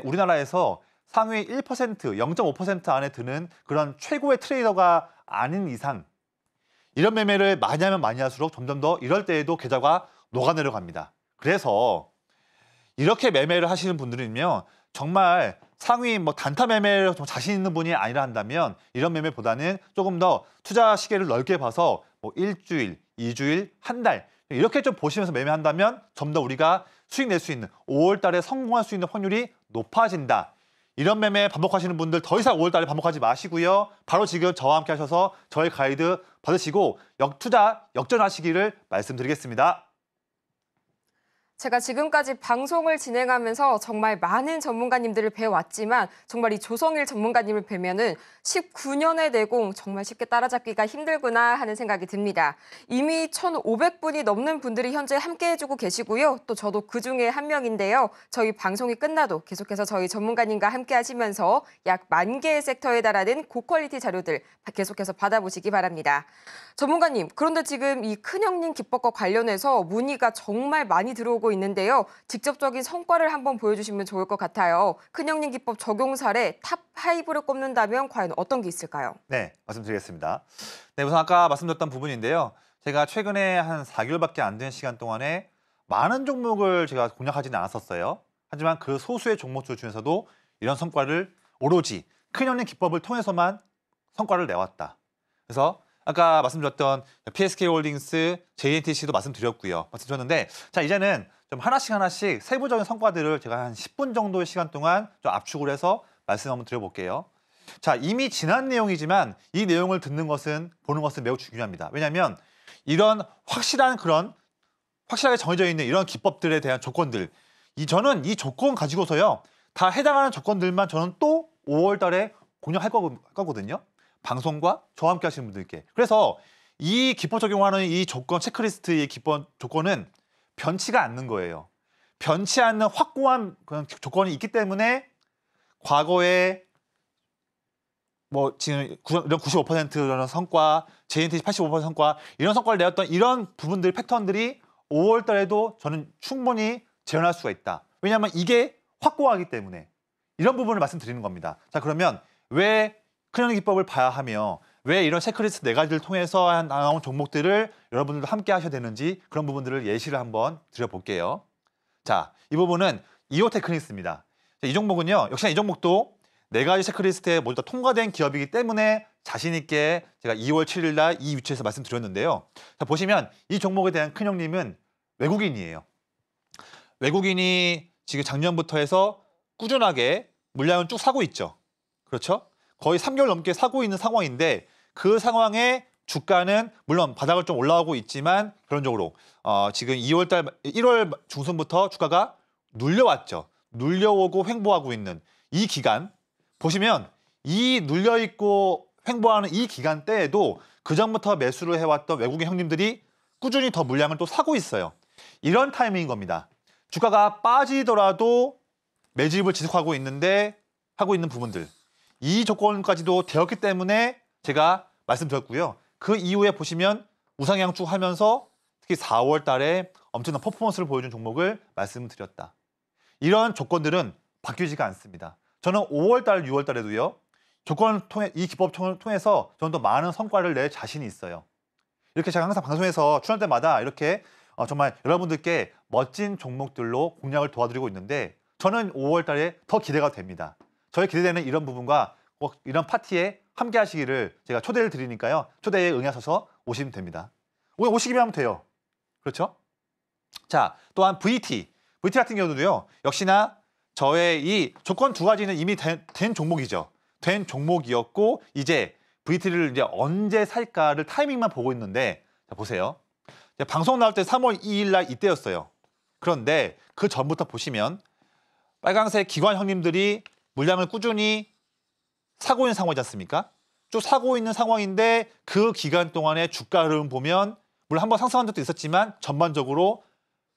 우리나라에서 상위 1%, 0.5% 안에 드는 그런 최고의 트레이더가 아닌 이상 이런 매매를 많이 하면 많이 할수록 점점 더 이럴 때에도 계좌가 녹아내려갑니다. 그래서 이렇게 매매를 하시는 분들은요. 정말 상위 단타 매매를 좀 자신 있는 분이 아니라 한다면 이런 매매보다는 조금 더 투자 시계를 넓게 봐서 일주일, 2주일, 한 달 이렇게 좀 보시면서 매매한다면 좀 더 우리가 수익 낼 수 있는 5월 달에 성공할 수 있는 확률이 높아진다. 이런 매매 반복하시는 분들 더 이상 5월 달에 반복하지 마시고요. 바로 지금 저와 함께 하셔서 저의 가이드 받으시고 역투자 역전하시기를 말씀드리겠습니다. 제가 지금까지 방송을 진행하면서 정말 많은 전문가님들을 뵈왔지만 정말 이 조성일 전문가님을 뵈면은 19년의 내공 정말 쉽게 따라잡기가 힘들구나 하는 생각이 듭니다. 이미 1,500분이 넘는 분들이 현재 함께해주고 계시고요. 또 저도 그중에 한 명인데요. 저희 방송이 끝나도 계속해서 저희 전문가님과 함께 하시면서 약 10,000개의 섹터에 달하는 고퀄리티 자료들 계속해서 받아보시기 바랍니다. 전문가님, 그런데 지금 이 큰형님 기법과 관련해서 문의가 정말 많이 들어오고 있는데요. 직접적인 성과를 한번 보여주시면 좋을 것 같아요. 큰형님 기법 적용 사례 탑5를 꼽는다면 과연 어떤 게 있을까요? 네, 말씀드리겠습니다. 네, 우선 아까 말씀드렸던 부분인데요. 제가 최근에 한 4개월밖에 안 된 시간 동안에 많은 종목을 제가 공략하지는 않았었어요. 하지만 그 소수의 종목들 중에서도 이런 성과를 오로지 큰형님 기법을 통해서만 성과를 내왔다. 그래서 아까 말씀드렸던 PSK홀딩스, JNTC도 말씀드렸고요. 말씀드렸는데 자 이제는 좀 하나씩 세부적인 성과들을 제가 한 10분 정도의 시간 동안 좀 압축을 해서 말씀 한번 드려볼게요. 자 이미 지난 내용이지만 이 내용을 보는 것은 매우 중요합니다. 왜냐하면 이런 확실하게 정해져 있는 이런 기법들에 대한 조건들, 저는 이 조건 가지고서요 다 해당하는 조건들만 저는 또 5월 달에 공략할 거거든요. 방송과 저와 함께 하시는 분들께. 그래서 이 기법 적용하는 이 조건 체크리스트의 기본 조건은 변치가 않는 거예요. 변치 않는 확고한 그런 조건이 있기 때문에 과거에 뭐 지금 이런 95%라는 성과, JNTC 85% 성과 이런 성과를 내었던 이런 부분들 패턴들이 5월 달에도 저는 충분히 재현할 수가 있다. 왜냐하면 이게 확고하기 때문에 이런 부분을 말씀드리는 겁니다. 자, 그러면 왜 큰형님 기법을 봐야 하며 왜 이런 체크리스트 4가지를 통해서 나온 종목들을 여러분들도 함께 하셔야 되는지 그런 부분들을 예시를 한번 드려볼게요. 자, 이 부분은 이오 테크닉스입니다. 이 종목은요, 역시나 이 종목도 4가지 체크리스트에 모두 다 통과된 기업이기 때문에 자신 있게 제가 2월 7일 날 이 위치에서 말씀드렸는데요. 자, 보시면 이 종목에 대한 큰형님은 외국인이에요. 외국인이 지금 작년부터 해서 꾸준하게 물량을 쭉 사고 있죠. 그렇죠? 거의 3개월 넘게 사고 있는 상황인데 그 상황에 주가는 물론 바닥을 좀 올라오고 있지만 결론적으로 지금 1월 중순부터 주가가 눌려왔죠. 눌려오고 횡보하고 있는 이 기간 보시면 이 눌려있고 횡보하는 이 기간대에도 그전부터 매수를 해왔던 외국인 형님들이 꾸준히 더 물량을 또 사고 있어요. 이런 타이밍인 겁니다. 주가가 빠지더라도 매집을 지속하고 있는데 하고 있는 부분들 이 조건까지도 되었기 때문에 제가 말씀드렸고요. 그 이후에 보시면 우상향 쭉 하면서 특히 4월 달에 엄청난 퍼포먼스를 보여준 종목을 말씀드렸다. 이런 조건들은 바뀌지가 않습니다. 저는 5월 달, 6월 달에도요. 조건을 통해 이 기법을 통해서 저는 더 많은 성과를 낼 자신이 있어요. 이렇게 제가 항상 방송에서 출연 때마다 이렇게 정말 여러분들께 멋진 종목들로 공략을 도와드리고 있는데 저는 5월 달에 더 기대가 됩니다. 저의 기대되는 이런 부분과 꼭 이런 파티에 함께 하시기를 제가 초대를 드리니까요. 초대에 응하셔서 오시면 됩니다. 오늘 오시기만 하면 돼요. 그렇죠? 자, 또한 VT 같은 경우도요. 역시나 저의 이 조건 2가지는 이미 된 종목이죠. 된 종목이었고 이제 VT를 이제 언제 살까를 타이밍만 보고 있는데 자, 보세요. 방송 나올 때 3월 2일 날 이때였어요. 그런데 그 전부터 보시면 빨강색 기관 형님들이 물량을 꾸준히 사고 있는 상황이지 않습니까? 쭉 사고 있는 상황인데 그 기간 동안의 주가 흐름 보면 물론 한번 상승한 적도 있었지만 전반적으로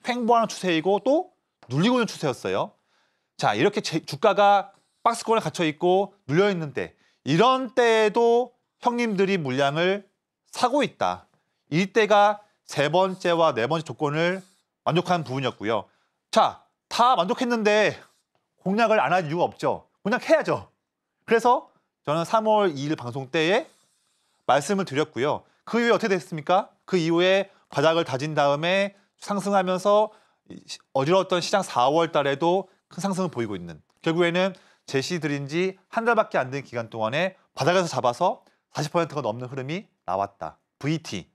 횡보하는 추세이고 또 눌리고 있는 추세였어요. 자, 이렇게 주가가 박스권에 갇혀 있고 눌려 있는데 이런 때에도 형님들이 물량을 사고 있다. 이때가 3번째와 4번째 조건을 만족한 부분이었고요. 자, 다 만족했는데 공략을 안 할 이유가 없죠. 공략해야죠. 그래서 저는 3월 2일 방송 때에 말씀을 드렸고요. 그 이후에 어떻게 됐습니까? 그 이후에 바닥을 다진 다음에 상승하면서 어지러웠던 시장 4월 달에도 큰 상승을 보이고 있는 결국에는 제시 드린 지 한 달밖에 안 된 기간 동안에 바닥에서 잡아서 40%가 넘는 흐름이 나왔다. VT.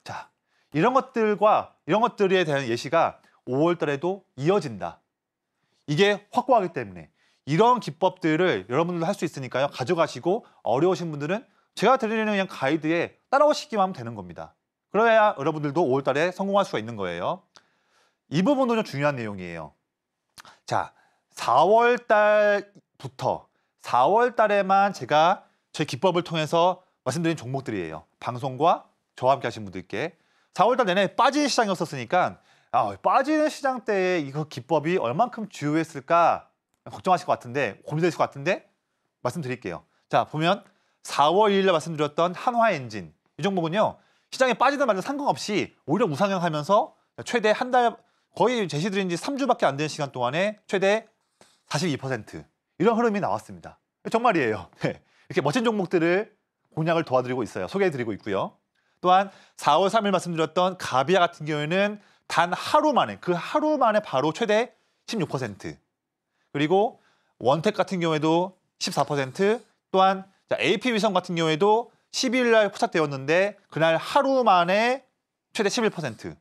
자, 이런 것들에 대한 예시가 5월 달에도 이어진다. 이게 확고하기 때문에 이런 기법들을 여러분들도 할 수 있으니까요. 가져가시고 어려우신 분들은 제가 드리는 그냥 가이드에 따라오시기만 하면 되는 겁니다. 그래야 여러분들도 5월 달에 성공할 수가 있는 거예요. 이 부분도 좀 중요한 내용이에요. 자, 4월 달부터 4월 달에만 제가 제 기법을 통해서 말씀드린 종목들이에요. 방송과 저와 함께 하신 분들께 4월 달 내내 빠지는 시장이었으니까 빠지는 시장 때에 이거 기법이 얼만큼 주요했을까 걱정하실 것 같은데 고민되실 것 같은데 말씀드릴게요. 자, 보면 4월 2일에 말씀드렸던 한화엔진 이 종목은요. 시장에 빠지든 말든 상관없이 오히려 우상향하면서 최대 한 달 거의 제시드린 지 3주밖에 안 되는 시간 동안에 최대 42% 이런 흐름이 나왔습니다. 정말이에요. 이렇게 멋진 종목들을 공략을 도와드리고 있어요. 소개해드리고 있고요. 또한 4월 3일 말씀드렸던 가비아 같은 경우에는 단 하루 만에 그 하루 만에 바로 최대 16% 그리고 원택 같은 경우에도 14% 또한 AP위성 같은 경우에도 12일 날 포착되었는데 그날 하루 만에 최대 11%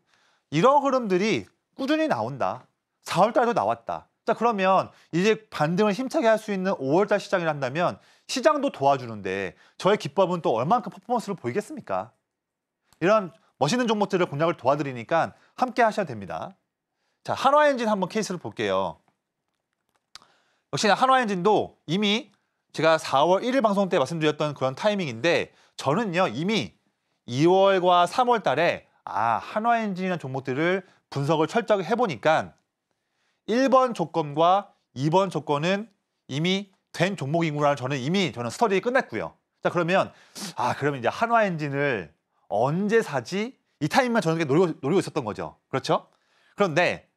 이런 흐름들이 꾸준히 나온다. 4월 달에도 나왔다. 자, 그러면 이제 반등을 힘차게 할 수 있는 5월 달 시장이란다면 시장도 도와주는데 저의 기법은 또 얼만큼 퍼포먼스를 보이겠습니까? 이런 멋있는 종목들을 공략을 도와드리니까 함께 하셔야 됩니다. 자, 한화엔진 한번 케이스를 볼게요. 역시나 한화엔진도 이미 제가 4월 1일 방송 때 말씀드렸던 그런 타이밍인데 저는요 이미 2월과 3월 달에 한화엔진이라는 종목들을 분석을 철저하게 해보니까 1번 조건과 2번 조건은 이미 된 종목이구나. 저는 스터디 끝냈고요. 자, 그러면 그러면 이제 한화엔진을 언제 사지? 이 타이밍만 저는 노리고 있었던 거죠. 그렇죠? 그런데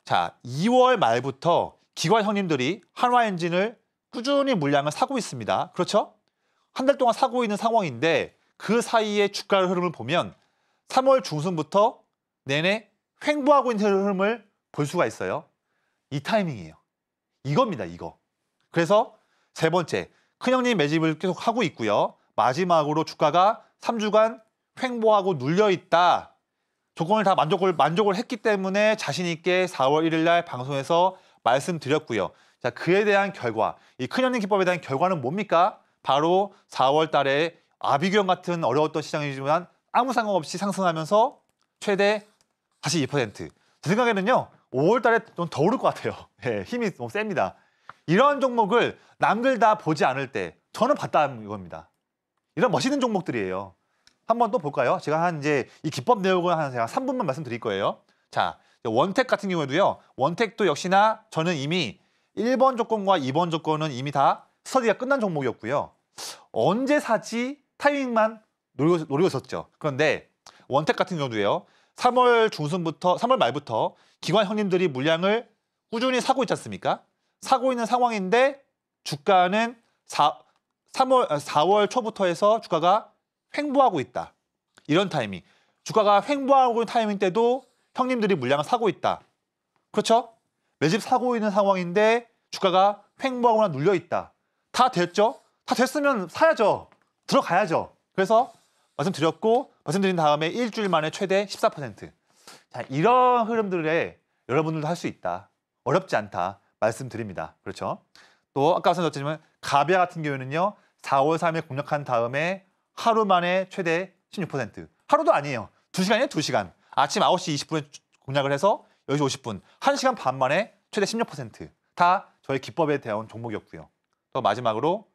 자, 2월 말부터 기관 형님들이 한화엔진을 꾸준히 물량을 사고 있습니다. 그렇죠? 한 달 동안 사고 있는 상황인데 그 사이에 주가 흐름을 보면 3월 중순부터 내내 횡보하고 있는 흐름을 볼 수가 있어요. 이 타이밍이에요. 이겁니다, 이거. 그래서 세 번째, 큰형님 매집을 계속 하고 있고요. 마지막으로 주가가 3주간 횡보하고 눌려있다. 조건을 다 만족을 했기 때문에 자신 있게 4월 1일 날 방송에서 말씀드렸고요. 자, 그에 대한 결과, 이 큰형님 기법에 대한 결과는 뭡니까? 바로 4월 달에 아비규형 같은 어려웠던 시장이지만 아무 상관없이 상승하면서 최대 42%. 제 생각에는요, 5월 달에 좀 더 오를 것 같아요. 예, 힘이 너무 셉니다. 이런 종목을 남들 다 보지 않을 때 저는 봤다는 이겁니다. 이런 멋있는 종목들이에요. 한번 또 볼까요? 제가 이제 이 기법 내용을 제가 3분만 말씀드릴 거예요. 자, 원택 같은 경우에도요. 원택도 역시나 저는 이미 1번 조건과 2번 조건은 이미 다 스터디가 끝난 종목이었고요. 언제 사지 타이밍만 노리고 있었죠. 그런데 원택 같은 경우도요. 3월 말부터 기관 형님들이 물량을 꾸준히 사고 있지 않습니까? 사고 있는 상황인데 주가는 4월 초부터 해서 주가가 횡보하고 있다. 이런 타이밍. 주가가 횡보하고 있는 타이밍 때도 형님들이 물량을 사고 있다. 그렇죠? 매집 사고 있는 상황인데 주가가 횡보하거나 눌려 있다. 다 됐죠? 다 됐으면 사야죠. 들어가야죠. 그래서 말씀드린 다음에 일주일 만에 최대 14%. 자, 이런 흐름들에 여러분들도 할 수 있다. 어렵지 않다. 말씀드립니다. 그렇죠? 또 아까 말씀드렸지만 가비아 같은 경우는요. 4월 3일 공략한 다음에 하루 만에 최대 16%. 하루도 아니에요. 2시간이에요. 2시간. 아침 9시 20분에 공략을 해서 10시 50분. 1시간 반 만에 최대 16%. 다 저희 기법에 대한 종목이었고요. 또 마지막으로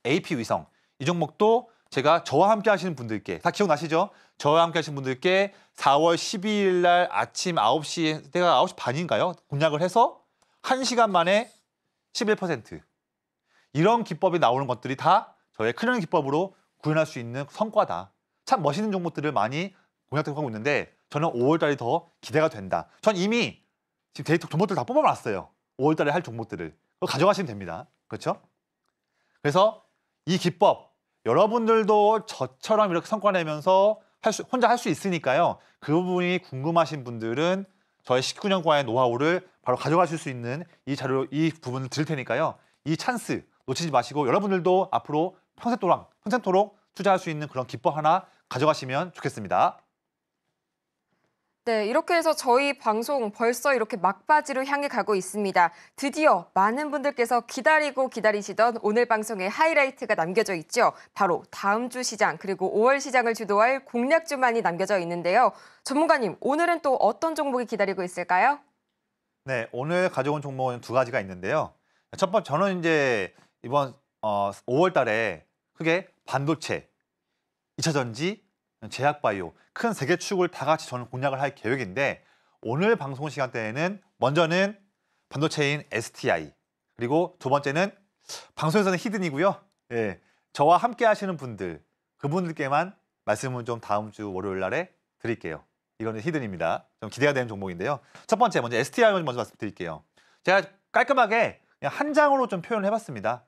AP위성. 이 종목도 제가 저와 함께 하시는 분들께 다 기억나시죠? 저와 함께 하시는 분들께 4월 12일 날 아침 9시, 때가 9시 반인가요? 공략을 해서 1시간 만에 11%. 이런 기법이 나오는 것들이 다 저의 클리어링 기법으로 구현할 수 있는 성과다. 참 멋있는 종목들을 많이 공략하고 있는데 저는 5월 달이 더 기대가 된다. 전 이미 지금 데이터 종목들 다 뽑아놨어요. 5월 달에 할 종목들을. 그거 가져가시면 됩니다. 그렇죠? 그래서 이 기법 여러분들도 저처럼 이렇게 성과 내면서 혼자 할 수 있으니까요. 그 부분이 궁금하신 분들은 저의 19년과의 노하우를 바로 가져가실 수 있는 이 자료, 이 부분을 드릴 테니까요. 이 찬스 놓치지 마시고 여러분들도 앞으로 평생토록 투자할 수 있는 그런 기법 하나 가져가시면 좋겠습니다. 네, 이렇게 해서 저희 방송 벌써 이렇게 막바지로 향해 가고 있습니다. 드디어 많은 분들께서 기다리시던 오늘 방송의 하이라이트가 남겨져 있죠. 바로 다음 주 시장 그리고 5월 시장을 주도할 공략주만이 남겨져 있는데요. 전문가님, 오늘은 또 어떤 종목이 기다리고 있을까요? 네, 오늘 가져온 종목은 두 가지가 있는데요. 첫 번째, 저는 이제 이번 5월 달에 크게 반도체, 2차 전지, 제약바이오 큰 세 개 축을 다 같이 저는 공략을 할 계획인데 오늘 방송 시간대에는 먼저는 반도체인 STI 그리고 두 번째는 방송에서는 히든이고요. 예, 저와 함께 하시는 분들 그분들께만 말씀을 좀 다음 주 월요일 날에 드릴게요. 이거는 히든입니다. 좀 기대가 되는 종목인데요. 첫 번째 먼저 STI 먼저 말씀드릴게요. 제가 깔끔하게 그냥 한 장으로 좀 표현을 해봤습니다.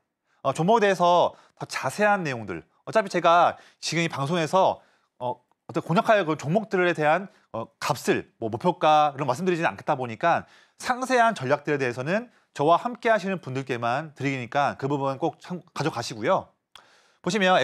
종목에 대해서 더 자세한 내용들 어차피 제가 지금 이 방송에서 어떤 공략할 그 종목들에 대한 값을 목표가 이런 말씀드리지는 않겠다 보니까 상세한 전략들에 대해서는 저와 함께 하시는 분들께만 드리니까 그 부분 꼭 가져가시고요. 보시면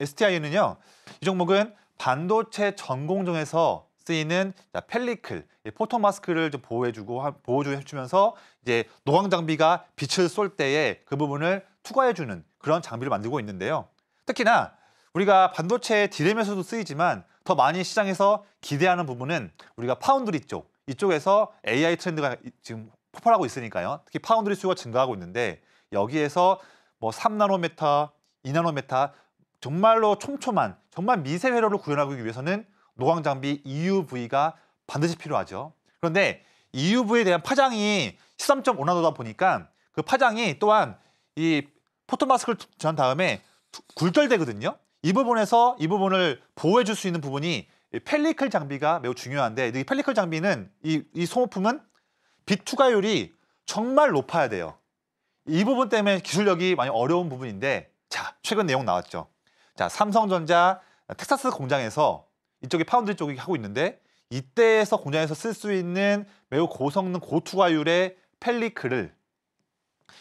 STI는요. 이 종목은 반도체 전공정에서 쓰이는 펠리클, 포토마스크를 좀 보호해주면서 이제 노광 장비가 빛을 쏠 때에 그 부분을 투과해주는 그런 장비를 만들고 있는데요. 특히나 우리가 반도체 디램에서도 쓰이지만 더 많이 시장에서 기대하는 부분은 우리가 파운드리 쪽, 이쪽에서 AI 트렌드가 지금 폭발하고 있으니까요. 특히 파운드리 수요가 증가하고 있는데 여기에서 뭐 3나노메타, 2나노메타 정말로 촘촘한 정말 미세 회로를 구현하기 위해서는 노광 장비 EUV가 반드시 필요하죠. 그런데 EUV에 대한 파장이 13.5나노다 보니까 그 파장이 또한 이 포토마스크를 지난 다음에 굴절되거든요. 이 부분을 보호해 줄 수 있는 부분이 펠리클 장비가 매우 중요한데 이 펠리클 장비는 이 소모품은 빛 투과율이 정말 높아야 돼요. 이 부분 때문에 기술력이 많이 어려운 부분인데 자, 최근 내용 나왔죠. 자, 삼성전자 텍사스 공장에서 이쪽에 파운드리 쪽이 하고 있는데 이때에서 공장에서 쓸 수 있는 매우 고성능 고투과율의 펠리클을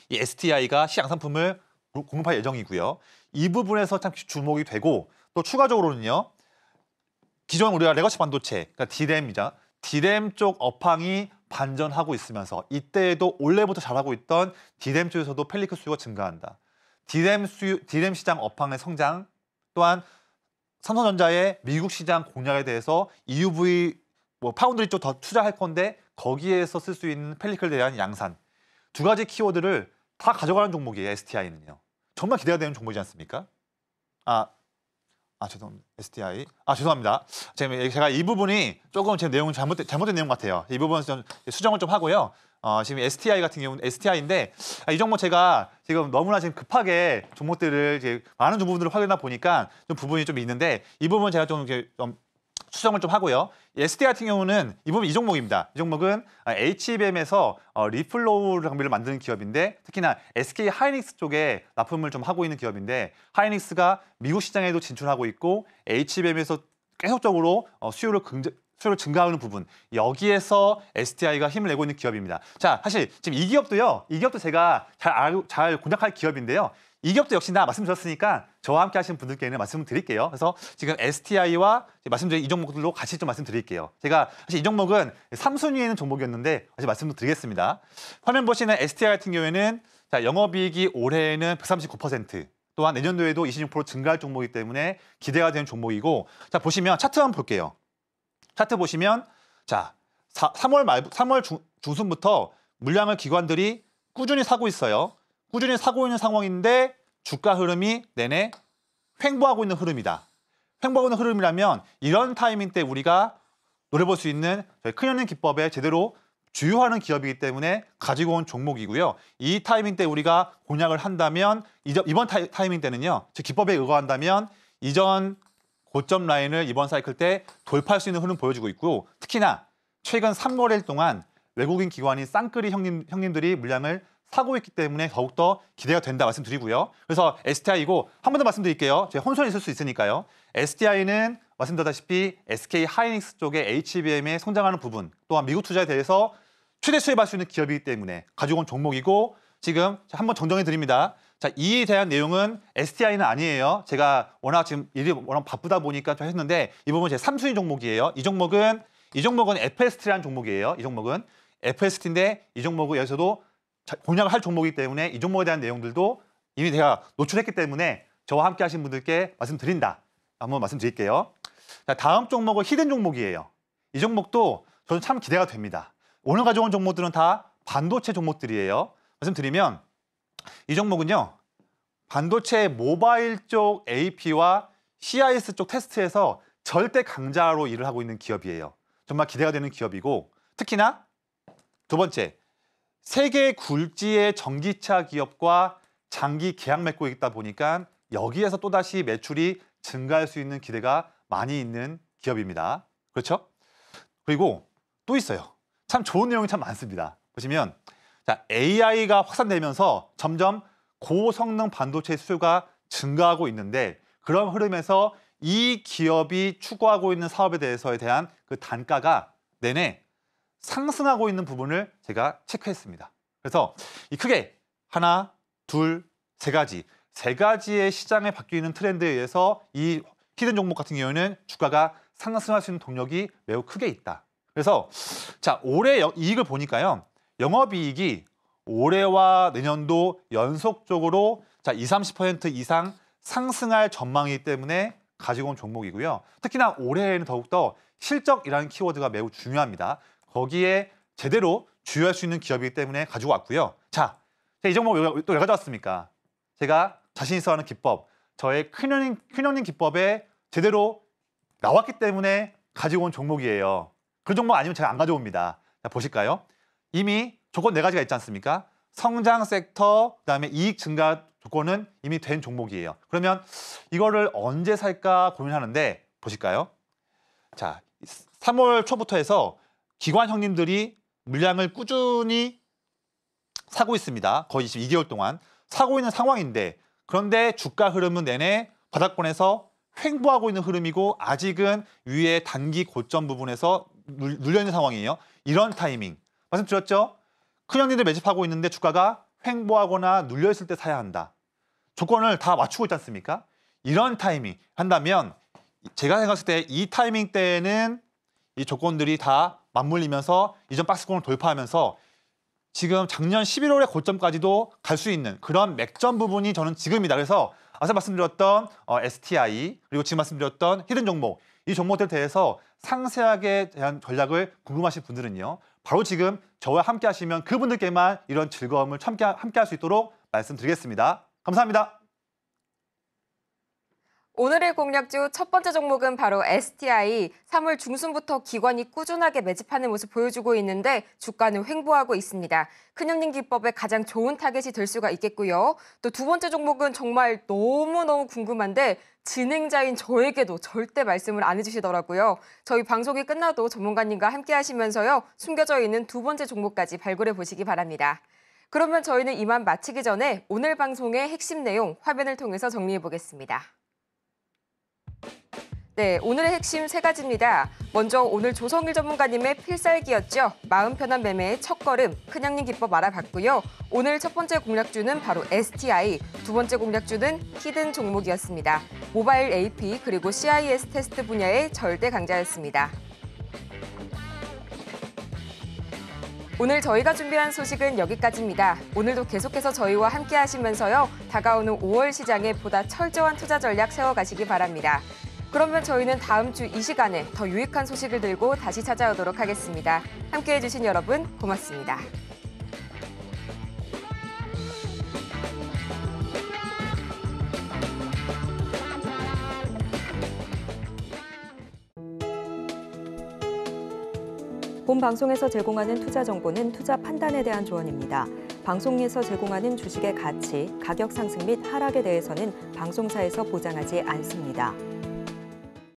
이 STI가 시장 상품을 공급할 예정이고요. 이 부분에서 참 주목이 되고 또 추가적으로는요. 기존 우리가 레거시 반도체, 그러니까 D램이죠. D램 쪽 업황이 반전하고 있으면서 이때에도 원래부터 잘하고 있던 D램 쪽에서도 펠리클 수요가 증가한다. D램 시장 업황의 성장 또한 삼성전자의 미국 시장 공략에 대해서 EUV 파운드리 쪽 더 투자할 건데 거기에서 쓸 수 있는 펠리클에 대한 양산 두 가지 키워드를 다 가져가는 종목이에요. STI는요. 정말 기대가 되는 종목이지 않습니까? 죄송합니다. STI. 죄송합니다. 제가 이 부분이 조금 제 내용은 잘못된 내용 같아요. 이 부분은 좀 수정을 좀 하고요. 지금 STI 같은 경우는 STI인데 이 종목 제가 지금 너무나 지금 급하게 종목들을 이제 많은 종목들을 확인하다 보니까 좀 부분이 좀 있는데 이 부분 제가 좀 수정을 좀 하고요. STI 같은 경우는 이 종목입니다. 이 종목은 HBM에서 리플로우 장비를 만드는 기업인데 특히나 SK 하이닉스 쪽에 납품을 좀 하고 있는 기업인데 하이닉스가 미국 시장에도 진출하고 있고 HBM에서 계속적으로 수요를 증가하는 부분 여기에서 STI가 힘을 내고 있는 기업입니다. 자, 사실 지금 이 기업도 제가 잘 공략할 기업인데요. 이 기업도 역시나 말씀드렸으니까 저와 함께 하시는 분들께는 말씀드릴게요. 그래서 지금 STI와 말씀드린 이 종목들도 같이 좀 말씀드릴게요. 제가 사실 이 종목은 3순위에 있는 종목이었는데 다시 말씀도 드리겠습니다. 화면 보시는 STI 같은 경우에는 자, 영업이익이 올해에는 139%, 또한 내년도에도 26% 증가할 종목이기 때문에 기대가 되는 종목이고 자, 보시면 차트 한번 볼게요. 차트 보시면 자, 3월 중순부터 물량을 기관들이 꾸준히 사고 있어요. 꾸준히 사고 있는 상황인데 주가 흐름이 내내 횡보하고 있는 흐름이다. 횡보하고 있는 흐름이라면 이런 타이밍 때 우리가 노려볼 수 있는 저희 큰현행 기법에 제대로 주요하는 기업이기 때문에 가지고 온 종목이고요. 이 타이밍 때 우리가 공략을 한다면 이번 타이밍 때는요. 즉 기법에 의거한다면 이전 고점 라인을 이번 사이클 때 돌파할 수 있는 흐름 보여주고 있고 특히나 최근 3거래일 동안 외국인 기관인 쌍끌이 형님들이 물량을 사고 있기 때문에 더욱더 기대가 된다 말씀드리고요. 그래서 STI이고 한 번 더 말씀드릴게요. 제가 혼선이 있을 수 있으니까요. STI는 말씀드렸다시피 SK 하이닉스 쪽의 HBM에 성장하는 부분 또한 미국 투자에 대해서 최대 수혜받을 수 있는 기업이기 때문에 가지고 온 종목이고 지금 한번 정정해 드립니다. 자, 이에 대한 내용은 STI는 아니에요. 제가 워낙 지금 일이 워낙 바쁘다 보니까 좀 했는데 이 부분은 제 3순위 종목이에요. 이 종목은 FST라는 종목이에요. 이 종목은 FST인데 이 종목은 여기서도 공략을 할 종목이기 때문에 이 종목에 대한 내용들도 이미 제가 노출했기 때문에 저와 함께 하신 분들께 말씀드린다. 한번 말씀드릴게요. 자, 다음 종목은 히든 종목이에요. 이 종목도 저는 참 기대가 됩니다. 오늘 가져온 종목들은 다 반도체 종목들이에요. 말씀드리면 이 종목은요. 반도체 모바일 쪽 AP와 CIS 쪽 테스트에서 절대 강자로 일을 하고 있는 기업이에요. 정말 기대가 되는 기업이고 특히나 두 번째 세계 굴지의 전기차 기업과 장기 계약 맺고 있다 보니까 여기에서 또다시 매출이 증가할 수 있는 기대가 많이 있는 기업입니다. 그렇죠? 그리고 또 있어요. 참 좋은 내용이 참 많습니다. 보시면 자, AI가 확산되면서 점점 고성능 반도체 수요가 증가하고 있는데 그런 흐름에서 이 기업이 추구하고 있는 사업에 대한 그 단가가 내내 상승하고 있는 부분을 제가 체크했습니다. 그래서 이 크게 하나, 둘, 세 가지의 시장에 바뀌는 트렌드에 의해서 이 히든 종목 같은 경우에는 주가가 상승할 수 있는 동력이 매우 크게 있다. 그래서 자, 올해 이익을 보니까요. 영업이익이 올해와 내년도 연속적으로 자, 20-30% 이상 상승할 전망이기 때문에 가지고 온 종목이고요. 특히나 올해에는 더욱더 실적이라는 키워드가 매우 중요합니다. 거기에 제대로 주요할 수 있는 기업이기 때문에 가지고 왔고요. 자, 이 종목 또 왜 가져왔습니까? 제가 자신 있어 하는 기법, 저의 큰형님 기법에 제대로 나왔기 때문에 가지고 온 종목이에요. 그런 종목 아니면 제가 안 가져옵니다. 자, 보실까요? 이미 조건 4가지가 있지 않습니까? 성장 섹터, 그다음에 이익 증가 조건은 이미 된 종목이에요. 그러면 이거를 언제 살까 고민하는데 보실까요? 자, 3월 초부터 해서 기관 형님들이 물량을 꾸준히 사고 있습니다. 거의 22개월 동안 사고 있는 상황인데 그런데 주가 흐름은 내내 바닥권에서 횡보하고 있는 흐름이고 아직은 위에 단기 고점 부분에서 눌려있는 상황이에요. 이런 타이밍 말씀드렸죠? 큰 형님들 매집하고 있는데 주가가 횡보하거나 눌려있을 때 사야 한다. 조건을 다 맞추고 있지 않습니까? 이런 타이밍 한다면 제가 생각했을 때 이 타이밍 때는 이 조건들이 다 맞물리면서 이전 박스권을 돌파하면서 지금 작년 11월의 고점까지도 갈 수 있는 그런 맥점 부분이 저는 지금이다. 그래서 앞서 말씀드렸던 STI 그리고 지금 말씀드렸던 히든 종목 이 종목들에 대해서 상세하게 대한 전략을 궁금하신 분들은요. 바로 지금 저와 함께 하시면 그분들께만 이런 즐거움을 함께 할 수 있도록 말씀드리겠습니다. 감사합니다. 오늘의 공략주 첫 번째 종목은 바로 STI. 3월 중순부터 기관이 꾸준하게 매집하는 모습 보여주고 있는데 주가는 횡보하고 있습니다. 큰형님 기법에 가장 좋은 타겟이 될 수가 있겠고요. 또 두 번째 종목은 정말 너무너무 궁금한데 진행자인 저에게도 절대 말씀을 안 해주시더라고요. 저희 방송이 끝나도 전문가님과 함께 하시면서요. 숨겨져 있는 두 번째 종목까지 발굴해 보시기 바랍니다. 그러면 저희는 이만 마치기 전에 오늘 방송의 핵심 내용 화면을 통해서 정리해 보겠습니다. 네, 오늘의 핵심 3가지입니다. 먼저 오늘 조성일 전문가님의 필살기였죠. 마음 편한 매매의 첫걸음, 큰형님 기법 알아봤고요. 오늘 첫 번째 공략주는 바로 STI, 두 번째 공략주는 히든 종목이었습니다. 모바일 AP 그리고 CIS 테스트 분야의 절대 강자였습니다. 오늘 저희가 준비한 소식은 여기까지입니다. 오늘도 계속해서 저희와 함께 하시면서요. 다가오는 5월 시장에 보다 철저한 투자 전략 세워가시기 바랍니다. 그러면 저희는 다음 주 이 시간에 더 유익한 소식을 들고 다시 찾아오도록 하겠습니다. 함께해 주신 여러분 고맙습니다. 본 방송에서 제공하는 투자 정보는 투자 판단에 대한 조언입니다. 방송에서 제공하는 주식의 가치, 가격 상승 및 하락에 대해서는 방송사에서 보장하지 않습니다.